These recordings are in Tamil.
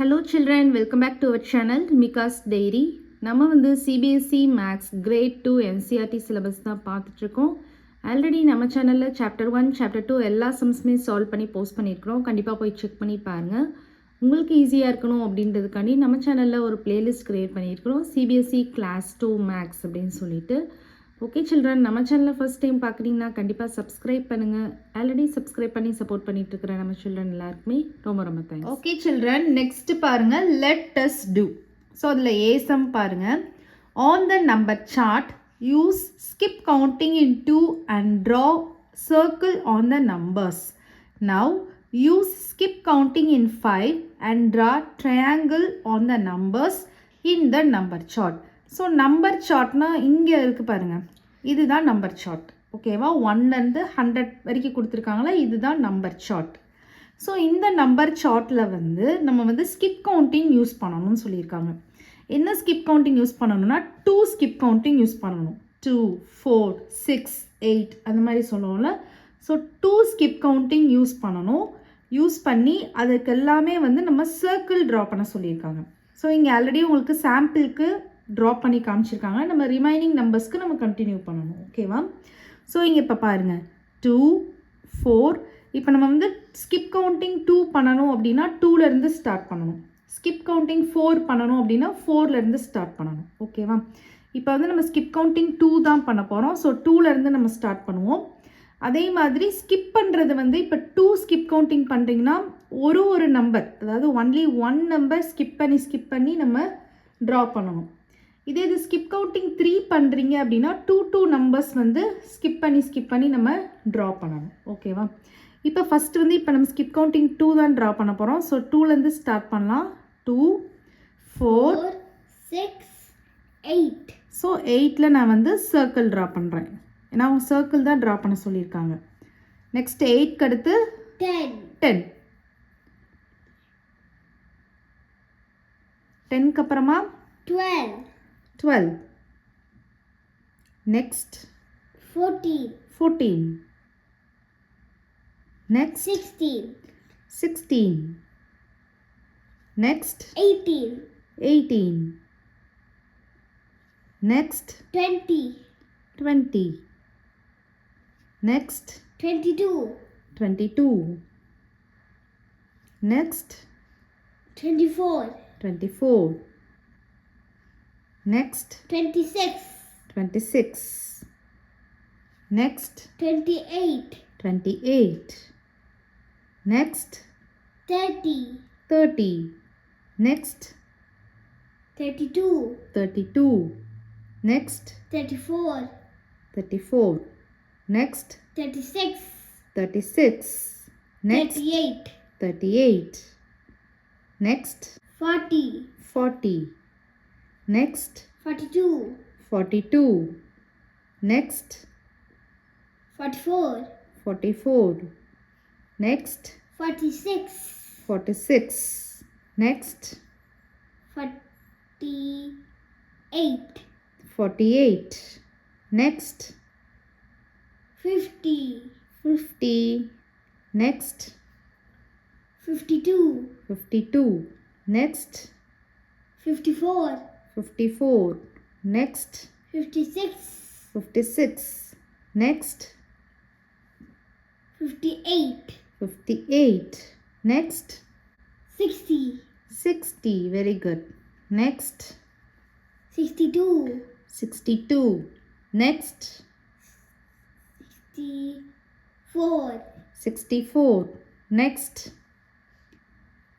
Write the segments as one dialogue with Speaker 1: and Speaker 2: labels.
Speaker 1: Hello children, welcome back to our channel Mika's Dairy. நம்ம வந்து CBSE Maths Grade 2 NCERT syllabus தான் பார்த்துட்டு இருக்கோம். ஆல்ரெடி நம்ம சேனலில் சாப்டர் 1 சாப்டர் 2 எல்லா சம்ஸுமே சால்வ் பண்ணி போஸ்ட் பண்ணியிருக்கிறோம். கண்டிப்பாக போய் செக் பண்ணி பாருங்கள். உங்களுக்கு ஈஸியாக இருக்கணும் அப்படின்றதுக்காண்டி நம்ம சேனலில் ஒரு பிளேலிஸ்ட் க்ரியேட் பண்ணியிருக்கிறோம், CBSE Class 2 Maths அப்படின்னு சொல்லிட்டு. ஓகே சில்ட்ரன், நம்ம சேனலில் ஃபஸ்ட் டைம் பார்க்குறீங்கன்னா கண்டிப்பாக சப்ஸ்கிரைப் பண்ணுங்கள். ஆல்ரெடி சப்ஸ்கிரைப் பண்ணி சப்போர்ட் பண்ணிட்டு இருக்கிற நம்ம சில்ட்ரன் எல்லாருக்குமே ரொம்ப ரொம்ப தேங்க்ஸ். ஓகே சில்ட்ரன், நெக்ஸ்ட் பாருங்கள், லெட் அஸ் டூ. ஸோ அதில் ஏசம் பாருங்கள். On the number chart use skip counting in 2 and draw circle on the numbers. Now use skip counting in 5 and draw triangle on the numbers in the number chart. So number சார்ட்னா இங்கே இருக்குது பாருங்கள், இதுதான் நம்பர் சார்ட். ஓகேவா, 1லேருந்து 100 வரைக்கும் கொடுத்துருக்காங்களா, இதுதான் நம்பர் சார்ட். ஸோ இந்த நம்பர் சார்ட்டில் வந்து நம்ம வந்து ஸ்கிப் கவுண்டிங் யூஸ் பண்ணணும்னு சொல்லியிருக்காங்க. என்ன ஸ்கிப் கவுண்டிங் யூஸ் பண்ணணும்னா 2 ஸ்கிப் கவுண்டிங் யூஸ் பண்ணணும். 2, 4, 6, 8 அந்த மாதிரி சொல்லுவோம்ல. ஸோ 2 ஸ்கிப் கவுண்டிங் யூஸ் பண்ணணும். யூஸ் பண்ணி அதுக்கு எல்லாமே வந்து நம்ம சர்க்கிள் ட்ரா பண்ண சொல்லியிருக்காங்க. ஸோ இங்கே ஆல்ரெடி உங்களுக்கு சாம்பிளுக்கு ட்ரா பண்ணி காமிச்சிருக்காங்க. நம்ம ரிமைனிங் நம்பர்ஸ்க்கு நம்ம கண்டினியூ பண்ணணும். ஓகேவா, ஸோ இங்கே இப்போ பாருங்கள் 2, 4. இப்போ நம்ம வந்து ஸ்கிப் கவுண்டிங் 2 பண்ணணும் அப்படின்னா 2லேருந்து ஸ்டார்ட் பண்ணணும். ஸ்கிப் கவுண்டிங் 4 பண்ணணும் அப்படின்னா 4லேருந்து ஸ்டார்ட் பண்ணணும். ஓகேவா, இப்போ வந்து நம்ம ஸ்கிப் கவுண்டிங் 2 தான் பண்ண போகிறோம். ஸோ 2லேருந்து நம்ம ஸ்டார்ட் பண்ணுவோம். அதே மாதிரி ஸ்கிப் பண்ணுறது வந்து இப்போ 2 ஸ்கிப் கவுண்டிங் பண்ணுறீங்கன்னா ஒரு நம்பர், அதாவது ஒன்லி 1 நம்பர் ஸ்கிப் பண்ணி நம்ம ட்ரா பண்ணணும். இதே இது ஸ்கிப் கவுண்டிங் 3 பண்ணுறீங்க அப்படின்னா 2 நம்பர்ஸ் வந்து ஸ்கிப் பண்ணி நம்ம ட்ரா பண்ணணும். ஓகேவா, இப்போ ஃபஸ்ட்டு வந்து இப்போ நம்ம ஸ்கிப் கவுண்டிங் 2 தான் ட்ரா பண்ண போகிறோம். ஸோ 2லேருந்து ஸ்டார்ட் பண்ணலாம். 2, 4,
Speaker 2: 6, 8.
Speaker 1: ஸோ 8ல் நான் வந்து சர்க்கிள் ட்ரா பண்ணுறேன். ஏன்னா அவங்க சர்க்கிள் தான் ட்ரா பண்ண சொல்லியிருக்காங்க. நெக்ஸ்ட் 8க்கு அடுத்து 10. 10க்கு அப்புறமா 12. Next 14. Next 16. Next 18. Next 20. Next 22. Next 24. Next 26. Next 28. Next 30. Next 32. Next 34. Next 36. Next 38. Next 40. Next 42. Next 44. Next 46. Next 48. Next 50. Next 52. Next 54. Next 56. Next 58. Next 60. Very good. Next 62. Next 64. Next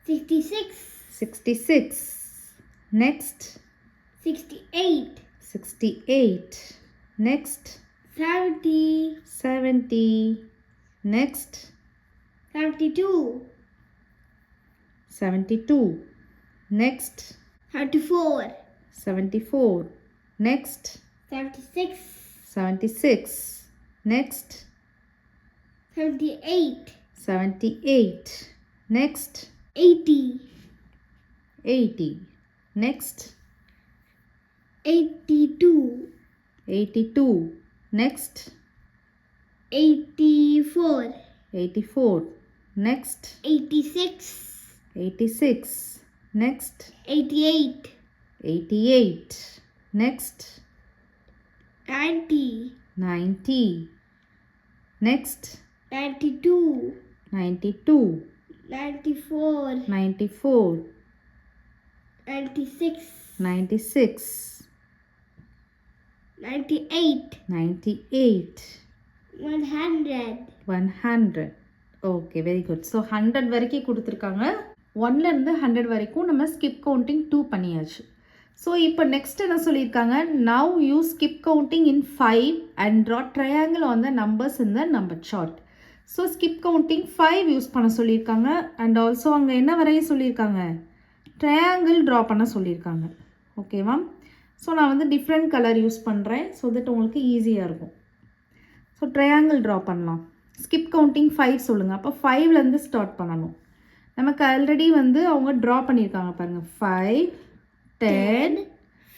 Speaker 1: 66. Next 68. Next 70. Next 72. Next 74. Next 76. Next 78. Next 80. Next 82. Next
Speaker 2: 84.
Speaker 1: 84. Next
Speaker 2: 86.
Speaker 1: 86. next
Speaker 2: 88,
Speaker 1: 88, next
Speaker 2: 90,
Speaker 1: 90, next
Speaker 2: 92,
Speaker 1: 92,
Speaker 2: 94,
Speaker 1: 94,
Speaker 2: 96,
Speaker 1: 96,
Speaker 2: 98,
Speaker 1: 98,
Speaker 2: 100,
Speaker 1: 100. Okay very good. So 100 வரைக்கும் கொடுத்துருக்காங்க. 1லேருந்து 100 வரைக்கும் நம்ம ஸ்கிப் கவுண்டிங் 2 பண்ணியாச்சு. ஸோ இப்போ நெக்ஸ்ட் என்ன சொல்லியிருக்காங்க, now you skip counting in 5 and draw triangle on the numbers in the number chart. So skip counting 5 use பண்ண சொல்லியிருக்காங்க. அண்ட் ஆல்சோ அங்கே என்ன வரைய சொல்லியிருக்காங்க, ட்ரையாங்கிள் ட்ரா பண்ண சொல்லியிருக்காங்க. ஓகேவா? ஸோ நான் வந்து டிஃப்ரெண்ட் கலர் யூஸ் பண்ணுறேன் ஸோ தட் உங்களுக்கு ஈஸியாக இருக்கும். ஸோ ட்ரையாங்கிள் ட்ரா பண்ணலாம். ஸ்கிப் கவுண்டிங் 5 சொல்லுங்கள். அப்போ 5லேருந்து ஸ்டார்ட் பண்ணணும். நமக்கு ஆல்ரெடி வந்து அவங்க ட்ரா பண்ணியிருக்காங்க பாருங்கள். 5, 10,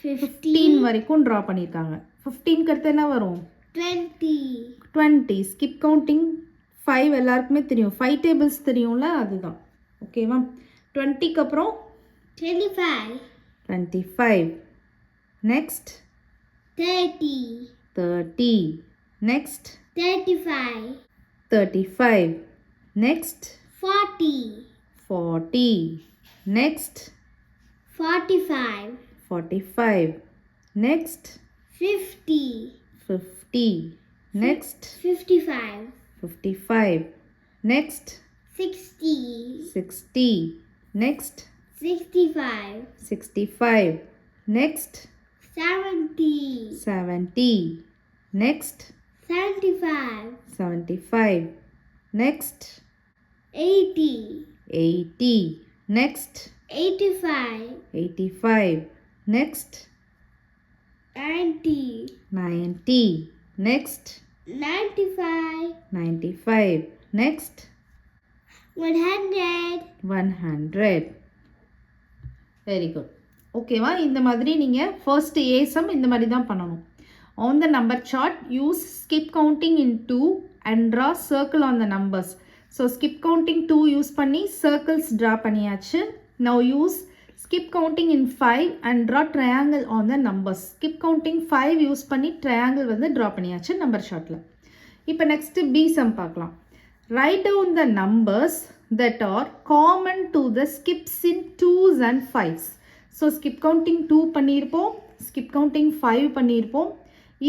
Speaker 1: 15 வரைக்கும் ட்ரா பண்ணியிருக்காங்க. 15க்கு அடுத்து என்ன வரும்,
Speaker 2: 20,
Speaker 1: 20. ஸ்கிப் கவுண்டிங் 5 எல்லாருக்குமே தெரியும், 5 டேபிள்ஸ் தெரியும்ல, அதுதான். ஓகேவா? 20க்கு அப்புறம்
Speaker 2: 25,
Speaker 1: 25, next
Speaker 2: 30,
Speaker 1: 30, next
Speaker 2: 35,
Speaker 1: 35, next
Speaker 2: 40,
Speaker 1: 40, next
Speaker 2: 45,
Speaker 1: 45, next
Speaker 2: 50,
Speaker 1: 50, next
Speaker 2: 55,
Speaker 1: 55, next
Speaker 2: 60,
Speaker 1: 60, next
Speaker 2: 65,
Speaker 1: 65, next
Speaker 2: 70,
Speaker 1: 70, next
Speaker 2: 75,
Speaker 1: 75, next
Speaker 2: 80,
Speaker 1: 80, next
Speaker 2: 85,
Speaker 1: 85, next
Speaker 2: 90,
Speaker 1: 90, next
Speaker 2: 95,
Speaker 1: 95, next
Speaker 2: 100.
Speaker 1: 100. Very good. ஓகேவா? இந்த மாதிரி நீங்கள் ஃபர்ஸ்ட் ஏசம் இந்த மாதிரி தான் பண்ணணும். On the number chart use skip counting in 2 and draw circle on the numbers. So skip counting 2 use பண்ணி சர்க்கிள்ஸ் ட்ரா பண்ணியாச்சு. Now use skip counting in 5 and draw triangle on the numbers. Skip counting 5 use பண்ணி triangle வந்து ட்ரா பண்ணியாச்சு நம்பர் ஷார்ட்டில். இப்போ நெக்ஸ்ட்டு பி சம் பார்க்கலாம். Write down the numbers that are common to the skips in 2s and 5s. So skip counting 2 பண்ணியிருப்போம், skip counting 5 பண்ணியிருப்போம்.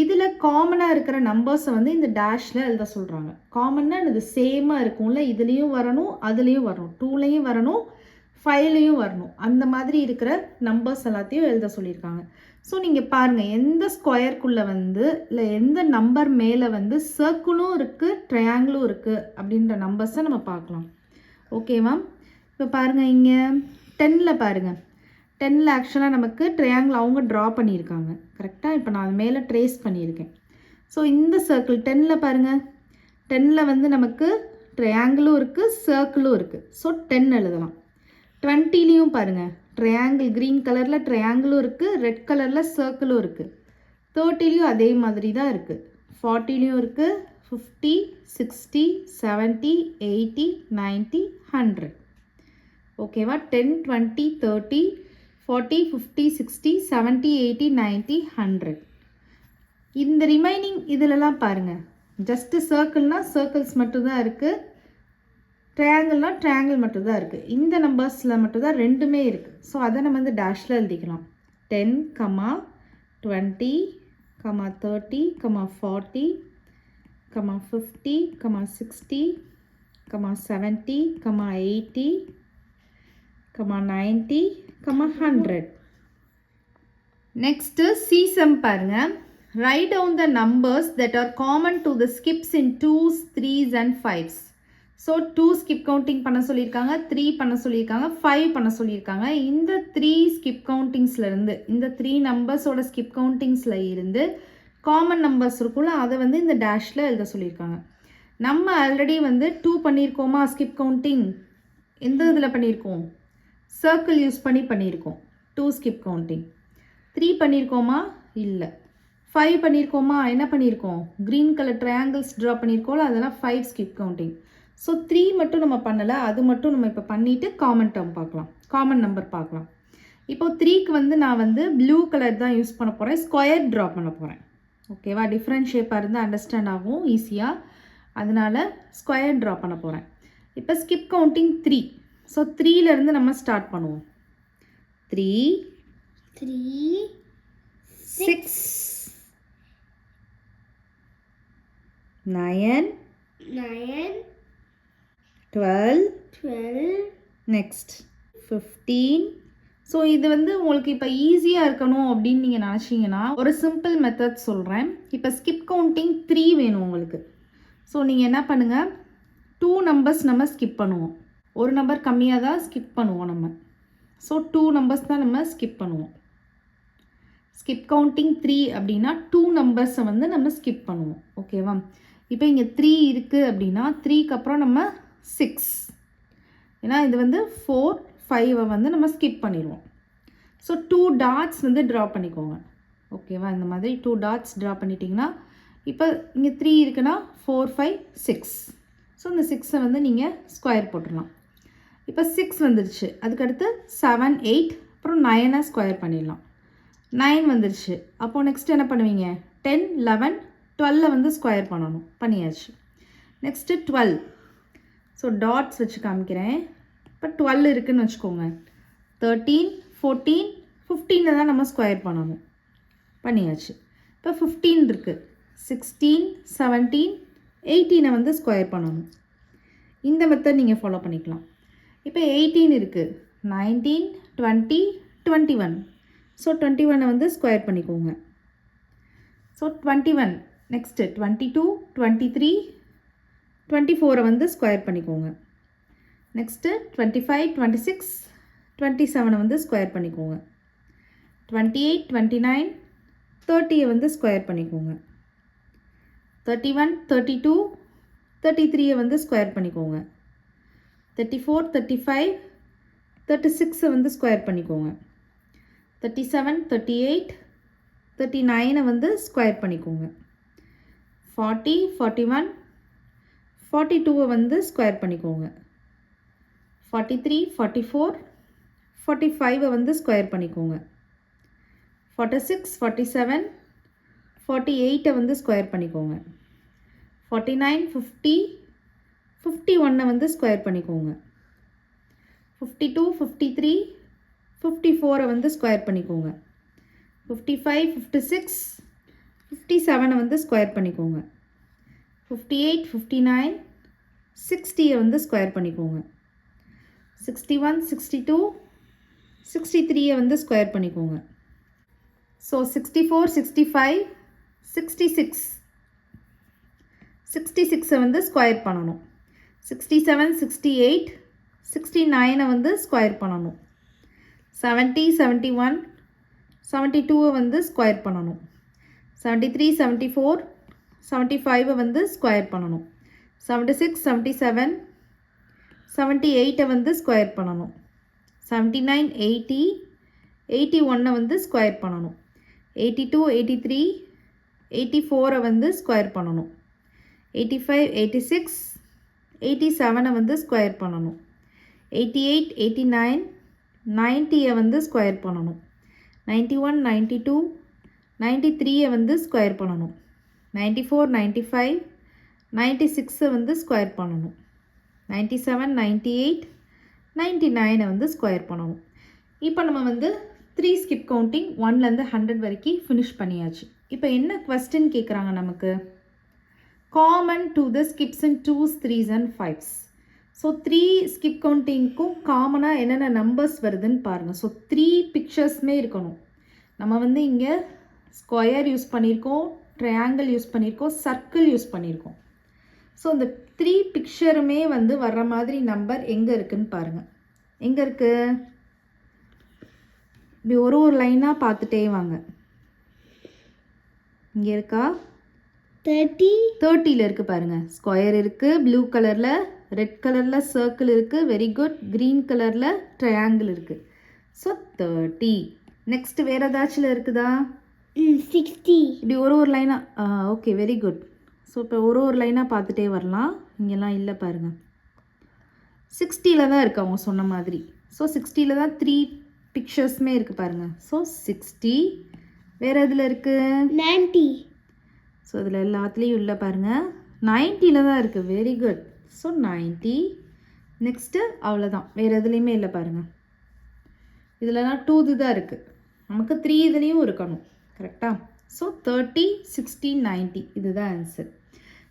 Speaker 1: இதில் காமனாக இருக்கிற நம்பர்ஸை வந்து இந்த டேஷில் எழுத சொல்கிறாங்க. காமன்னாக இது சேமாக இருக்கும்ல, இதுலேயும் வரணும் அதுலேயும் வரணும், 2லேயும் வரணும் 5லேயும் வரணும். அந்த மாதிரி இருக்கிற நம்பர்ஸ் எல்லாத்தையும் எழுத சொல்லியிருக்காங்க. ஸோ நீங்கள் பாருங்கள், எந்த ஸ்கொயருக்குள்ளே வந்து இல்லை எந்த நம்பர் மேலே வந்து சர்க்கிளும் இருக்குது ட்ரையாங்கிளும் இருக்குது அப்படின்ற நம்பர்ஸை நம்ம பார்க்கலாம். ஓகேவா? இப்போ பாருங்கள், இங்கே 10ல் பாருங்கள், 10ல் ஆக்சுவலாக நமக்கு ட்ரையாங்கிள் அவங்க ட்ரா பண்ணியிருக்காங்க. கரெக்டாக? இப்போ நான் அது மேலே ட்ரேஸ் பண்ணியிருக்கேன். ஸோ இந்த சர்க்கிள் 10ல் பாருங்கள், 10ல் வந்து நமக்கு ட்ரையாங்கிளும் இருக்குது சர்க்கிளும் இருக்குது. ஸோ 10 எழுதலாம். 20லையும் பாருங்கள், ட்ரையாங்கிள் க்ரீன் கலரில் ட்ரையாங்கிளும் இருக்குது, ரெட் கலரில் சர்க்கிளும் இருக்குது. 30லையும் அதே மாதிரி தான் இருக்குது. 40லையும் இருக்குது, 50, 60, 70, 80, 90, 100. ஓகேவா? 10, 20, 30, 40, 50, 60, 70, 80, 90, 100. இந்த ரிமைனிங் இதிலலாம் பாருங்கள், ஜஸ்ட்டு சர்க்கிள்னால் சர்க்கிள்ஸ் மட்டும்தான் இருக்குது, ட்ரையாங்கிள்னால் ட்ரையாங்கிள் மட்டும்தான் இருக்குது. இந்த நம்பர்ஸில் மட்டும்தான் ரெண்டுமே இருக்குது. ஸோ அதை நம்ம வந்து டேஷில் எழுதிக்கலாம். 10, 20, 30, 40, 50, 60, 70, 80, 90, 100. நெக்ஸ்ட்டு சி சம் பாருங்கள். Write down the numbers that are common to the skips in 2s, 3s and 5s. So 2 skip counting பண்ண சொல்லியிருக்காங்க, 3 பண்ண சொல்லியிருக்காங்க, 5 பண்ண சொல்லியிருக்காங்க. இந்த 3 ஸ்கிப் கவுண்டிங்ஸ்லேருந்து, இந்த 3 நம்பர்ஸோட ஸ்கிப் கவுண்டிங்ஸில் இருந்து காமன் நம்பர்ஸ் இருக்கும்ல, அதை வந்து இந்த டேஷில் எழுத சொல்லியிருக்காங்க. நம்ம ஆல்ரெடி வந்து 2 பண்ணியிருக்கோமா ஸ்கிப் கவுண்டிங்? எந்த இதில் பண்ணியிருக்கோம்? சர்க்கிள் யூஸ் பண்ணி பண்ணியிருக்கோம் 2 ஸ்கிப் கவுண்டிங். 3 பண்ணியிருக்கோமா? இல்லை. 5 பண்ணியிருக்கோமா? என்ன பண்ணியிருக்கோம்? க்ரீன் கலர் ட்ரையாங்கிள்ஸ் ட்ரா பண்ணியிருக்கோம்ல, அதெல்லாம் 5 ஸ்கிப் கவுண்டிங். ஸோ 3 மட்டும் நம்ம பண்ணலை, அது மட்டும் நம்ம இப்போ பண்ணிவிட்டு காமன் டேர்ம் பார்க்கலாம், காமன் நம்பர் பார்க்கலாம். இப்போ 3க்கு வந்து நான் வந்து ப்ளூ கலர் தான் யூஸ் பண்ண போகிறேன், ஸ்கொயர் ட்ரா பண்ண போகிறேன். ஓகேவா, டிஃப்ரெண்ட் ஷேப்பாக இருந்தால் அண்டர்ஸ்டாண்ட் ஆகும் ஈஸியாக, அதனால் ஸ்கொயர் ட்ரா பண்ண போகிறேன். இப்போ ஸ்கிப் கவுண்டிங் 3. ஸோ 3லேருந்து நம்ம ஸ்டார்ட் பண்ணுவோம். 3
Speaker 2: 3
Speaker 1: 6 9
Speaker 2: 9
Speaker 1: 12
Speaker 2: 12
Speaker 1: நெக்ஸ்ட் 15. ஸோ இது வந்து உங்களுக்கு இப்போ ஈஸியாக இருக்கணும் அப்படின்னு நீங்கள் நினச்சிங்கன்னா ஒரு சிம்பிள் மெத்தட் சொல்கிறேன். இப்போ ஸ்கிப் கவுண்டிங் 3 வேணும் உங்களுக்கு. ஸோ நீங்கள் என்ன பண்ணுங்கள், 2 நம்பர்ஸ் நம்ம ஸ்கிப் பண்ணுவோம், ஒரு நம்பர் கம்மியாக தான் ஸ்கிப் பண்ணுவோம் நம்ம. ஸோ 2 நம்பர்ஸ் தான் நம்ம ஸ்கிப் பண்ணுவோம். ஸ்கிப் கவுண்டிங் 3 அப்படின்னா 2 நம்பர்ஸை வந்து நம்ம ஸ்கிப் பண்ணுவோம். ஓகேவா, இப்போ இங்கே 3 இருக்குது அப்படின்னா 3க்கு அப்புறம் நம்ம 6, ஏன்னா இது வந்து 4 5 வந்து நம்ம ஸ்கிப் பண்ணிடுவோம். ஸோ 2 டாட்ஸ் வந்து ட்ரா பண்ணிக்கோங்க. ஓகேவா, இந்த மாதிரி 2 டாட்ஸ் ட்ரா பண்ணிட்டீங்கன்னா இப்போ இங்கே 3 இருக்குன்னா 4 5 6. ஸோ இந்த 6ஐ வந்து நீங்கள் ஸ்கொயர் போட்டுடலாம். இப்போ 6 வந்துருச்சு, அதுக்கடுத்து 7 8 அப்புறம் 9ஐ ஸ்கொயர் பண்ணிடலாம். 9 வந்துருச்சு, அப்போது நெக்ஸ்ட் என்ன பண்ணுவீங்க, 10 11 12 வந்து ஸ்கொயர் பண்ணணும், பண்ணியாச்சு. நெக்ஸ்ட்டு 12. ஸோ டாட்ஸ் வச்சு காமிக்கிறேன். இப்போ 12 இருக்குதுன்னு வச்சுக்கோங்க, 13 14 15 தான் நம்ம ஸ்கொயர் பண்ணணும், பண்ணியாச்சு. இப்போ 15 இருக்குது, 16 17 18 வந்து ஸ்கொயர் பண்ணணும். இந்த மெத்தட் நீங்கள் ஃபாலோ பண்ணிக்கலாம். இப்போ 18 இருக்குது, 19 20 21. ஸோ 21 வந்து ஸ்கொயர் பண்ணிக்கோங்க. ஸோ 21 நெக்ஸ்ட்டு 22 23 24 வந்து ஸ்கொயர் பண்ணிக்கோங்க. நெக்ஸ்ட்டு 25 26 27 வந்து ஸ்கொயர் பண்ணிக்கோங்க. 28 29 30 வந்து ஸ்கொயர் பண்ணிக்கோங்க. 31 32 33 வந்து ஸ்கொயர் பண்ணிக்கோங்க. 34 35 36 வந்து ஸ்கொயர் பண்ணிக்கோங்க. 37 38 39 வந்து ஸ்கொயர் பண்ணிக்கோங்க. 40 41 42 வந்து ஸ்கொயர் பண்ணிக்கோங்க. 43 44 45 வந்து ஸ்கொயர் பண்ணிக்கோங்க. 46 47 48 வந்து ஸ்கொயர் பண்ணிக்கோங்க. 49 50 51 வந்து ஸ்கொயர் பண்ணிக்கோங்க. 52 53 54 வந்து ஸ்கொயர் பண்ணிக்கோங்க. 55 56 57 வந்து ஸ்கொயர் பண்ணிக்கோங்க. 58 59 60 வந்து ஸ்கொயர் பண்ணிக்கோங்க. 61 62 63 வந்து ஸ்கொயர் பண்ணிக்கோங்க. ஸோ 64 65 66 66 வந்து ஸ்கொயர் பண்ணணும். 67 68 69 வந்து ஸ்கொயர் பண்ணணும். 70 71 72 வந்து ஸ்கொயர் பண்ணணும். 73 74 75 வந்து ஸ்கொயர் பண்ணணும். 76 77 78 வந்து ஸ்கொயர் பண்ணணும். 79 80 81 வந்து ஸ்கொயர் பண்ணணும். 82 83 84 வந்து ஸ்கொயர் பண்ணணும். 85 86 87 வந்து ஸ்கொயர் பண்ணணும். 88 89 90 வந்து ஸ்கொயர் பண்ணணும். 91 92 93 வந்து ஸ்கொயர் பண்ணணும். 94 95 96 வந்து ஸ்கொயர் பண்ணணும். 97 98 99 வந்து ஸ்கொயர் பண்ணணும். இப்போ நம்ம வந்து 3 ஸ்கிப் கவுண்டிங் 1லேருந்து 100 வரைக்கும் ஃபினிஷ் பண்ணியாச்சு. இப்போ என்ன கொஸ்டின் கேட்குறாங்க நமக்கு, common to the skips in 2s 3s and 5s. So 3 skip கவுண்டிங்க்கும் காமனாக என்னென்ன நம்பர்ஸ் வருதுன்னு பாருங்கள். ஸோ 3 பிக்சர்ஸுமே இருக்கணும். நம்ம வந்து இங்கே ஸ்கொயர் யூஸ் பண்ணியிருக்கோம், ட்ரையாங்கிள் யூஸ் பண்ணியிருக்கோம், சர்க்கிள் யூஸ் பண்ணியிருக்கோம். ஸோ இந்த 3 பிக்சருமே வந்து வர்ற மாதிரி நம்பர் எங்கே இருக்குதுன்னு பாருங்கள். எங்கே இருக்குது, இப்படி ஒரு ஒரு லைனாக பார்த்துட்டே வாங்க. இங்கே இருக்கா, 30ல் இருக்குது பாருங்கள். ஸ்கொயர் இருக்குது, ப்ளூ கலரில், ரெட் கலரில் சர்க்கிள் இருக்குது, வெரி குட். க்ரீன் கலரில் ட்ரையாங்கிள் இருக்குது. ஸோ 30. நெக்ஸ்ட் வேறு ஏதாச்சும் இருக்குதா,
Speaker 2: 60.
Speaker 1: இப்படி ஒரு லைனாக, ஓகே வெரி குட். ஸோ இப்போ ஒரு லைனாக பார்த்துட்டே வரலாம். இங்கெல்லாம் இல்லை பாருங்கள். 60ல் தான் இருக்குது அவங்க சொன்ன மாதிரி. ஸோ 60ல் தான் 3 பிக்சர்ஸுமே இருக்குது பாருங்கள். ஸோ 60. வேறு எதில் இருக்குது?
Speaker 2: 90.
Speaker 1: ஸோ இதில் எல்லாத்துலேயும் உள்ள பாருங்கள் 90ல் தான் இருக்குது. Very good. ஸோ 90. நெக்ஸ்ட்டு அவ்வளோதான், வேறு எதுலேயுமே இல்லை பாருங்கள். இதிலலாம் 2 இது தான் இருக்குது, நமக்கு 3 இதுலேயும் இருக்கணும். கரெக்டாக? ஸோ 30, 60, 90 இதுதான் ஆன்சர்.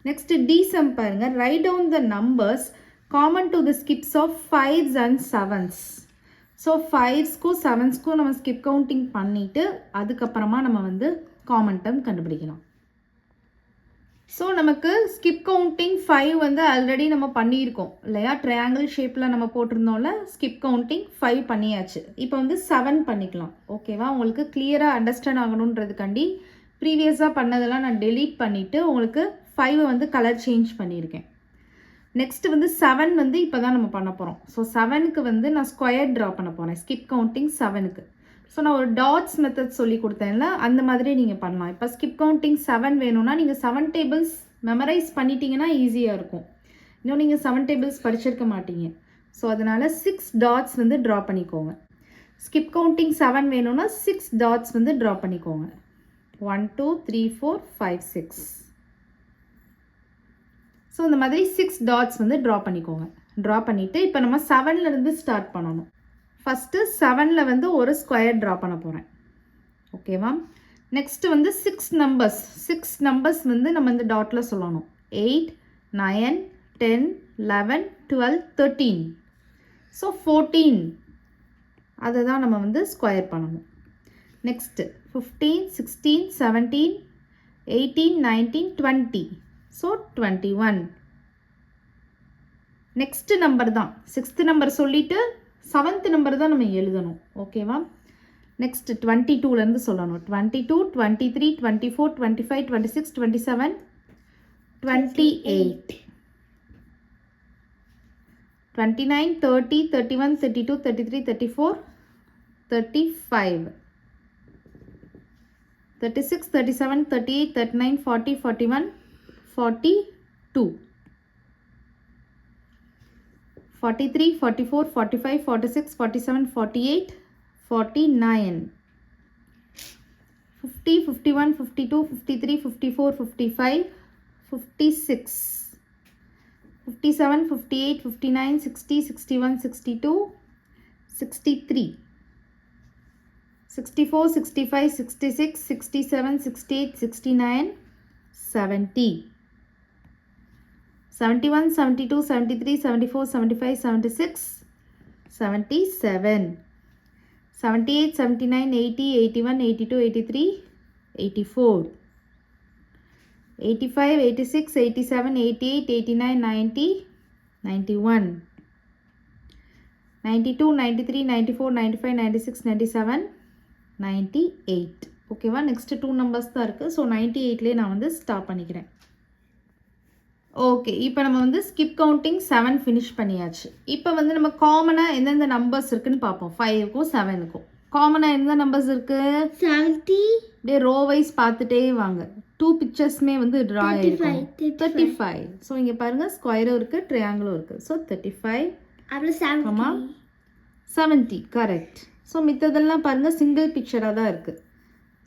Speaker 1: நெக்ஸ்ட்டு டி சம் பாருங்கள். Write down the numbers common to the skips of 5s and 7s. So 5ஸ்க்கும் 7ஸ்க்கும் நம்ம ஸ்கிப் கவுண்டிங் பண்ணிவிட்டு அதுக்கப்புறமா நம்ம வந்து காமன் டேர்ம் கண்டுபிடிக்கலாம். ஸோ நமக்கு ஸ்கிப் கவுண்டிங் 5 வந்து ஆல்ரெடி நம்ம பண்ணியிருக்கோம் இல்லையா? ட்ரையாங்கிள் ஷேப்பில் நம்ம போட்டிருந்தோம்ல, ஸ்கிப் கவுண்டிங் 5 பண்ணியாச்சு. இப்போ வந்து 7 பண்ணிக்கலாம். ஓகேவா? உங்களுக்கு கிளியராக அண்டர்ஸ்டாண்ட் ஆகணுன்றதுக்காண்டி ப்ரீவியஸாக பண்ணதெல்லாம் நான் டெலீட் பண்ணிவிட்டு உங்களுக்கு 5 வந்து கலர் சேஞ்ச் பண்ணியிருக்கேன். நெக்ஸ்ட் வந்து 7 வந்து இப்போ தான் நம்ம பண்ண போகிறோம். ஸோ 7க்கு வந்து நான் ஸ்கொயர் ட்ரா பண்ண போகிறேன், ஸ்கிப் கவுண்டிங் 7க்கு. ஸோ நான் ஒரு டாட்ஸ் மெத்தட் சொல்லி கொடுத்தேன்ல, அந்த மாதிரி நீங்கள் பண்ணலாம். இப்போ ஸ்கிப் கவுண்டிங் 7 வேணும்னா நீங்கள் 7 டேபிள்ஸ் மெமரைஸ் பண்ணிட்டீங்கன்னா ஈஸியாக இருக்கும். இன்னும் நீங்கள் 7 டேபிள்ஸ் படிச்சிருக்க மாட்டீங்க. ஸோ அதனால் 6 டாட்ஸ் வந்து ட்ரா பண்ணிக்கோங்க. ஸ்கிப் கவுண்டிங் 7 வேணும்னா 6 டாட்ஸ் வந்து ட்ரா பண்ணிக்கோங்க. 1 2 3 4 5 6. ஸோ இந்த மாதிரி 6 டாட்ஸ் வந்து ட்ரா பண்ணிக்கோங்க. ட்ரா பண்ணிவிட்டு இப்போ நம்ம 7லேருந்து ஸ்டார்ட் பண்ணணும். ஃபஸ்ட்டு 7ல் வந்து ஒரு ஸ்கொயர் ட்ரா பண்ண போகிறேன். ஓகேவா? நெக்ஸ்ட்டு வந்து 6 நம்பர்ஸ் வந்து நம்ம இந்த டாட்டில் சொல்லணும். 8 9 10 11 12 13. ஸோ 14 அதை தான் நம்ம வந்து ஸ்கொயர் பண்ணணும். நெக்ஸ்ட்டு 15 16 17 18 19 20. ஸோ 21. நெக்ஸ்ட்டு நம்பர் தான் 6th நம்பர் சொல்லிவிட்டு 7th நம்பர் தான் நம்ம எழுதணும். ஓகேவா? நெக்ஸ்ட் 22லேருந்து சொல்லணும். 22 23 24 25 26 27 28 29 30 31 32 33 34 35 36 37 38 39 40 41 42 43 44 45 46 47 48 49 50 51 52 53 54 55 56 57 58 59 60 61 62 63 64 65 66 67 68 69 70 71 72 73 74 75 76 77 78 79 80 81 82 83 84 85 86 87 88 89 90 91 92 93 94 95 96 97 98. ஓகேவா? நெக்ஸ்ட்டு 2 நம்பர்ஸ் தான் இருக்குது. ஸோ 98லேயே நான் வந்து ஸ்டாப் பண்ணிக்கிறேன். ஓகே, இப்போ நம்ம வந்து ஸ்கிப் கவுண்டிங் 7 ஃபினிஷ் பண்ணியாச்சு. இப்போ வந்து நம்ம காமனாக எந்தெந்த நம்பர்ஸ் இருக்குன்னு பார்ப்போம். 5க்கும் 7க்கும் காமனாக எந்த நம்பர்ஸ் இருக்குது?
Speaker 2: 70.
Speaker 1: அப்படியே ரோ வைஸ் பார்த்துட்டே வாங்க. 2 பிக்சர்ஸுமே வந்து ட்ரா ஆகிருக்கும். 35. ஸோ இங்கே பாருங்கள், ஸ்கொயரும் இருக்குது, ட்ரையாங்கிளும் இருக்குது. ஸோ 35
Speaker 2: அப்புறம்
Speaker 1: 70. கரெக்ட். ஸோ மித்ததெல்லாம் பாருங்கள் சிங்கிள் பிக்சராக தான் இருக்குது.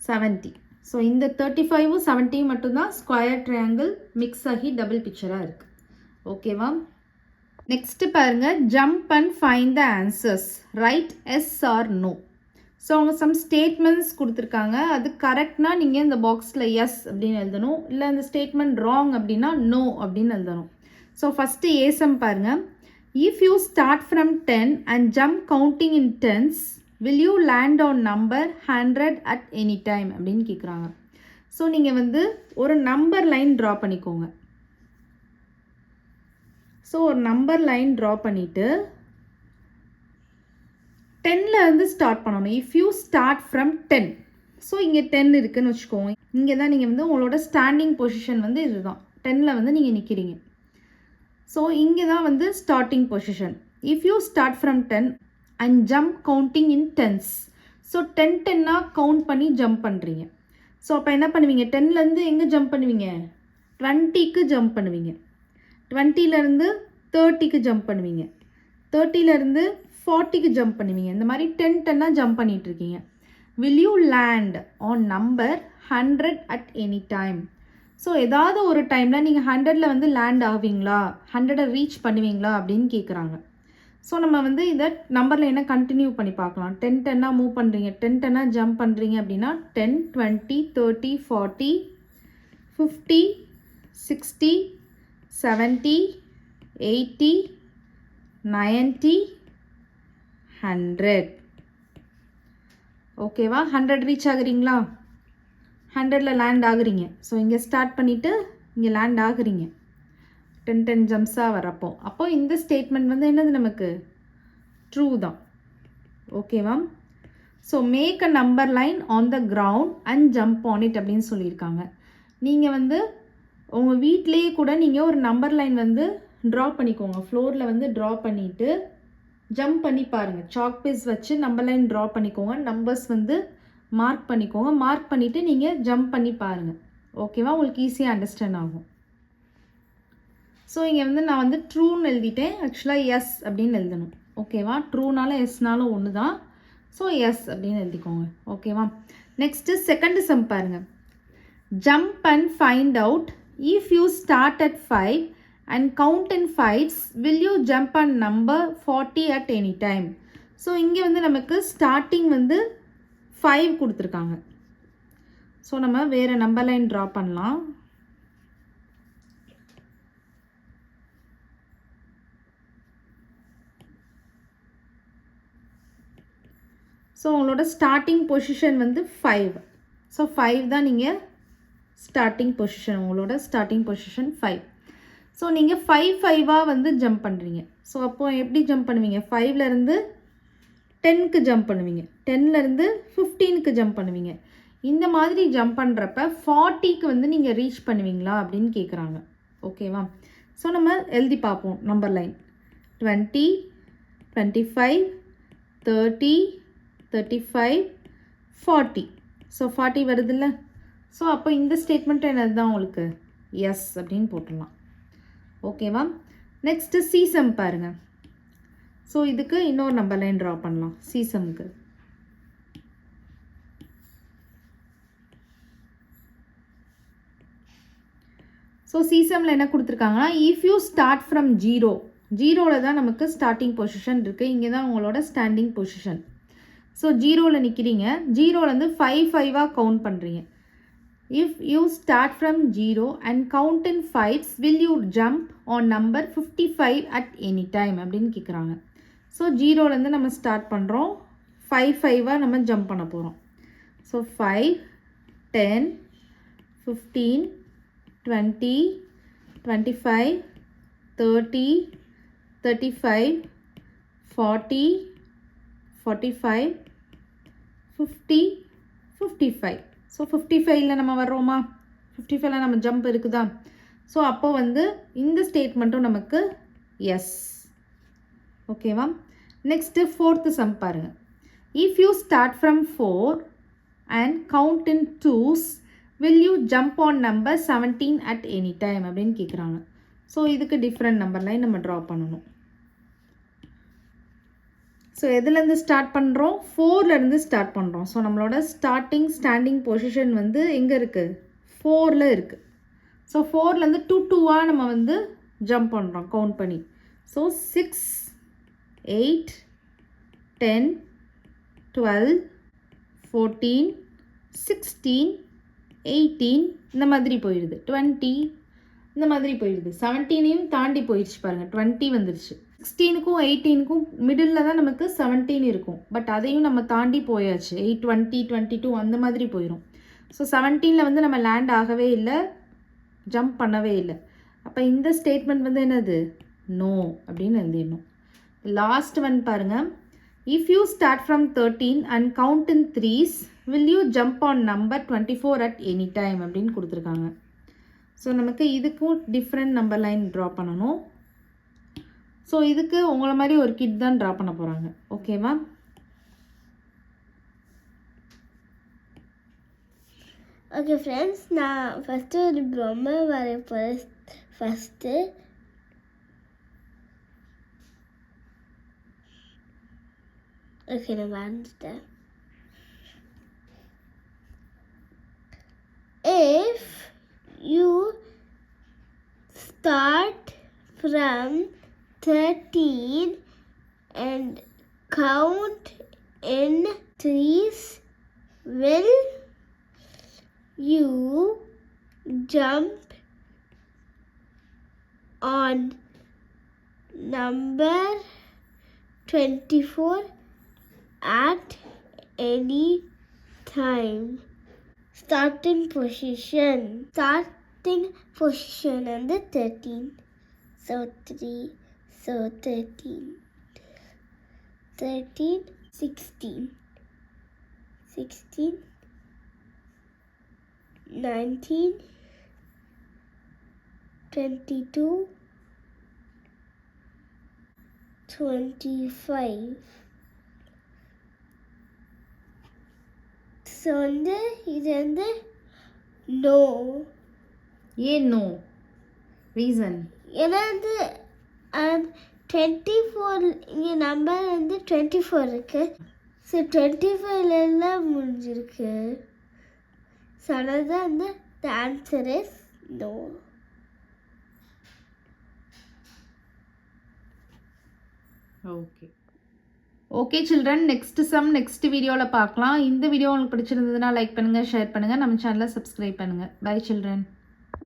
Speaker 1: 70. ஸோ இந்த 35ம் 70 மட்டும்தான் ஸ்கொயர் ட்ரையாங்கிள் மிக்ஸ் ஆகி டபுள் பிக்சராக இருக்குது. ஓகேவா? நெக்ஸ்ட்டு பாருங்கள், jump and find the answers. Right yes or no. So அவங்க சம் ஸ்டேட்மெண்ட்ஸ் கொடுத்துருக்காங்க. அது கரெக்ட்னா நீங்கள் இந்த பாக்ஸில் எஸ் அப்படின்னு எழுதணும். இல்லை அந்த ஸ்டேட்மெண்ட் ராங் அப்படின்னா நோ அப்படின்னு எழுதணும். ஸோ ஃபஸ்ட்டு ஏ சம் பாருங்கள். If you start from 10 and jump counting in tens, will you land on number 100 at any time அப்படின்னு கேட்குறாங்க. ஸோ நீங்கள் வந்து ஒரு நம்பர் லைன் ட்ரா பண்ணிக்கோங்க. ஸோ ஒரு நம்பர் லைன் ட்ரா பண்ணிவிட்டு 10லேருந்து ஸ்டார்ட் பண்ணணும். If you start from 10. So இங்கே 10 இருக்குதுன்னு வச்சுக்கோங்க. இங்கே தான் நீங்கள் வந்து உங்களோட ஸ்டாண்டிங் பொசிஷன் வந்து இதுதான். 10ல் வந்து நீங்கள் நிற்கிறீங்க. ஸோ இங்கே தான் வந்து starting position. If you start from 10 and jump counting in tens. So 10 count பண்ணி ஜம்ப் பண்ணுறீங்க. ஸோ அப்போ என்ன பண்ணுவீங்க? 10லேருந்து எங்கே ஜம்ப் பண்ணுவீங்க? 20க்கு ஜம்ப் பண்ணுவீங்க. 20லேருந்து 30க்கு ஜம்ப் பண்ணுவீங்க. 30லேருந்து 40க்கு ஜம்ப் பண்ணுவீங்க. இந்த மாதிரி 10 ஜம்ப் பண்ணிட்டு இருக்கீங்க. Will you land on number 100 at any time? So ஏதாவது ஒரு டைமில் நீங்கள் 100ல் வந்து லேண்ட் ஆவீங்களா, 100 ரீச் பண்ணுவீங்களா அப்படின்னு கேட்குறாங்க. ஸோ நம்ம வந்து இதை நம்பரில் என்ன கண்டினியூ பண்ணி பார்க்கலாம். 10 மூவ் பண்ணுறீங்க, 10 ஜம்ப் பண்ணுறீங்க அப்படின்னா 10, 20, 30, 40, 50, 60, 70, 80, 90, 100. ஓகேவா? 100 ரீச் ஆகுறீங்களா? 100ல் லேண்ட் ஆகுறீங்க. ஸோ இங்கே ஸ்டார்ட் பண்ணிவிட்டு இங்கே லேண்ட் ஆகுறீங்க 10 ஜம்ப்ஸாக வரப்போ. அப்போது இந்த ஸ்டேட்மெண்ட் வந்து என்னது, நமக்கு ட்ரூ தான். ஓகேவா? So make a number line on the ground and jump on it அப்படின்னு சொல்லியிருக்காங்க. நீங்கள் வந்து உங்கள் வீட்டிலேயே கூட நீங்கள் ஒரு நம்பர் லைன் வந்து ட்ரா பண்ணிக்கோங்க. ஃப்ளோரில் வந்து ட்ரா பண்ணிவிட்டு ஜம்ப் பண்ணி பாருங்கள். சாக் பீஸ் வச்சு நம்பர் லைன் ட்ரா பண்ணிக்கோங்க. நம்பர்ஸ் வந்து மார்க் பண்ணிக்கோங்க. மார்க் பண்ணிவிட்டு நீங்கள் ஜம்ப் பண்ணி பாருங்கள். ஓகேவா? உங்களுக்கு ஈஸியாக அண்டர்ஸ்டாண்ட் ஆகும். ஸோ இங்கே வந்து நான் வந்து ட்ரூன்னு எழுதிட்டேன். ஆக்சுவலாக எஸ் அப்படின்னு எழுதணும். ஓகேவா? ட்ரூனாலும் எஸ்னாலும் ஒன்று தான். ஸோ எஸ் அப்படின்னு எழுதிக்கோங்க. ஓகேவா? நெக்ஸ்ட்டு செகண்ட் சம் பாருங்கள். Jump and find out if you start at 5 and count in 5s will you jump and number 40 at any time? So இங்கே வந்து நமக்கு ஸ்டார்டிங் வந்து 5 கொடுத்துருக்காங்க. ஸோ நம்ம வேறு நம்பர் லைன் ட்ரா பண்ணலாம். ஸோ உங்களோட ஸ்டார்டிங் பொசிஷன் வந்து 5. ஸோ 5 தான் நீங்கள் ஸ்டார்டிங் பொசிஷன். உங்களோட ஸ்டார்டிங் பொசிஷன் 5. ஸோ நீங்கள் 5 வந்து ஜம்ப் பண்ணுறீங்க. ஸோ அப்போது எப்படி ஜம்ப் பண்ணுவீங்க? 5லேருந்து 10க்கு ஜம்ப் பண்ணுவீங்க, 10லேருந்து 15க்கு ஜம்ப் பண்ணுவீங்க. இந்த மாதிரி ஜம்ப் பண்ணுறப்ப 40க்கு வந்து நீங்கள் ரீச் பண்ணுவீங்களா அப்படின்னு கேட்குறாங்க. ஓகேவா? ஸோ நம்ம எழுதி பார்ப்போம் நம்பர் லைன். 20, 25, 30, 35, 40. ஸோ 40 வருதுல்ல? ஸோ அப்போ இந்த ஸ்டேட்மெண்ட் என்னது தான் உங்களுக்கு எஸ் அப்படின்னு போட்டுடலாம். ஓகேவா? நெக்ஸ்ட்டு சீசம் பாருங்கள். ஸோ இதுக்கு இன்னொரு நம்பர் லைன் ட்ரா பண்ணலாம். சீசமுக்கு ஸோ சீசமில் என்ன கொடுத்துருக்காங்கன்னா, இஃப் யூ ஸ்டார்ட் ஃப்ரம் 0, 0ல் தான் நமக்கு ஸ்டார்டிங் பொசிஷன் இருக்குது. இங்கே தான் உங்களோட ஸ்டாண்டிங் பொசிஷன். ஸோ 0ல் நிற்கிறீங்க. 0லேருந்து 5 கவுண்ட் பண்ணுறீங்க. If you start from 0 and count in 5s will you jump on number 55 at any time அப்படின்னு கேட்குறாங்க. ஸோ 0லேருந்து நம்ம ஸ்டார்ட் பண்ணுறோம். 5 நம்ம ஜம்ப் பண்ண போகிறோம். ஸோ 5, 10, 15, 20, 25, 30, 35, 40, 45, 50, 55. ஸோ 55ல் நம்ம வர்றோமா? 55ல் நம்ம ஜம்ப் இருக்குதா? ஸோ அப்போ வந்து இந்த ஸ்டேட்மெண்ட்டும் நமக்கு எஸ். ஓகேவா? நெக்ஸ்ட்டு ஃபோர்த்து சம் பாருங்கள். If you start from 4 and count in 2s will you jump on number 17 at any time அப்படின்னு கேட்குறாங்க. ஸோ இதுக்கு டிஃப்ரெண்ட் நம்பர் லைன் நம்ம ட்ரா பண்ணணும். ஸோ எதுலேருந்து ஸ்டார்ட் பண்ணுறோம்? 4லேருந்து ஸ்டார்ட் பண்ணுறோம். ஸோ நம்மளோட ஸ்டாண்டிங் பொசிஷன் வந்து எங்கே இருக்குது? 4ல் இருக்குது. ஸோ 4லேருந்து 2 நம்ம வந்து ஜம்ப் பண்ணுறோம் கவுண்ட் பண்ணி. ஸோ 6, 8, 10, 12, 14, 16, 18 இந்த மாதிரி போயிடுது. 20 இந்த மாதிரி போயிடுது. 17ஐயும் தாண்டி போயிடுச்சு பாருங்கள். 20 வந்துருச்சு. 16க்கும் 18க்கும் மிடில் தான் நமக்கு 17 இருக்கும். பட் அதையும் நம்ம தாண்டி போயாச்சு. 8, 20, 22 அந்த மாதிரி போயிடும். ஸோ 17ல் வந்து நம்ம லேண்ட் ஆகவே இல்லை, ஜம்ப் பண்ணவே இல்லை. அப்போ இந்த ஸ்டேட்மெண்ட் வந்து என்னது? நோ அப்படின்னு எழுதிடணும். லாஸ்ட் ஒன் பாருங்கள். If you start from 13 and count in 3s will you jump on number 24 at any time அப்படின்னு கொடுத்துருக்காங்க. ஸோ நமக்கு இதுக்கும் டிஃப்ரெண்ட் நம்பர் லைன் ட்ரா பண்ணணும். ஸோ இதுக்கு உங்களை மாதிரி ஒரு கிட் தான் ட்ரா பண்ண போகிறாங்க. ஓகேவா?
Speaker 2: ஓகே ஃப்ரெண்ட்ஸ், நான் ஃபஸ்ட்டு ஒரு பொம்மை வரைய ஃபஸ்ட்டு ஓகே நான் ஆரம்பிச்சிட்டேன். If you start from 13 and count in threes, will you jump on number 24 at any time? Starting position and the 13. So 3, so 13, 16, 19, 22, 25. So இது நோ.
Speaker 1: ஏன் நோ? ரீசன்?
Speaker 2: ஏன்னா 24 இங்கே நம்பர் 24 இருக்கு. ஸோ 25 முடிஞ்சிருக்கு. ஸோ அதான் the answer is no.
Speaker 1: Okay okay children, next sum next வீடியோவில் பார்க்கலாம். இந்த வீடியோ உங்களுக்கு பிடிச்சிருந்ததுன்னா லைக் பண்ணுங்கள், ஷேர் பண்ணுங்கள், நம்ம சேனலை சப்ஸ்கிரைப் பண்ணுங்கள். Bye children.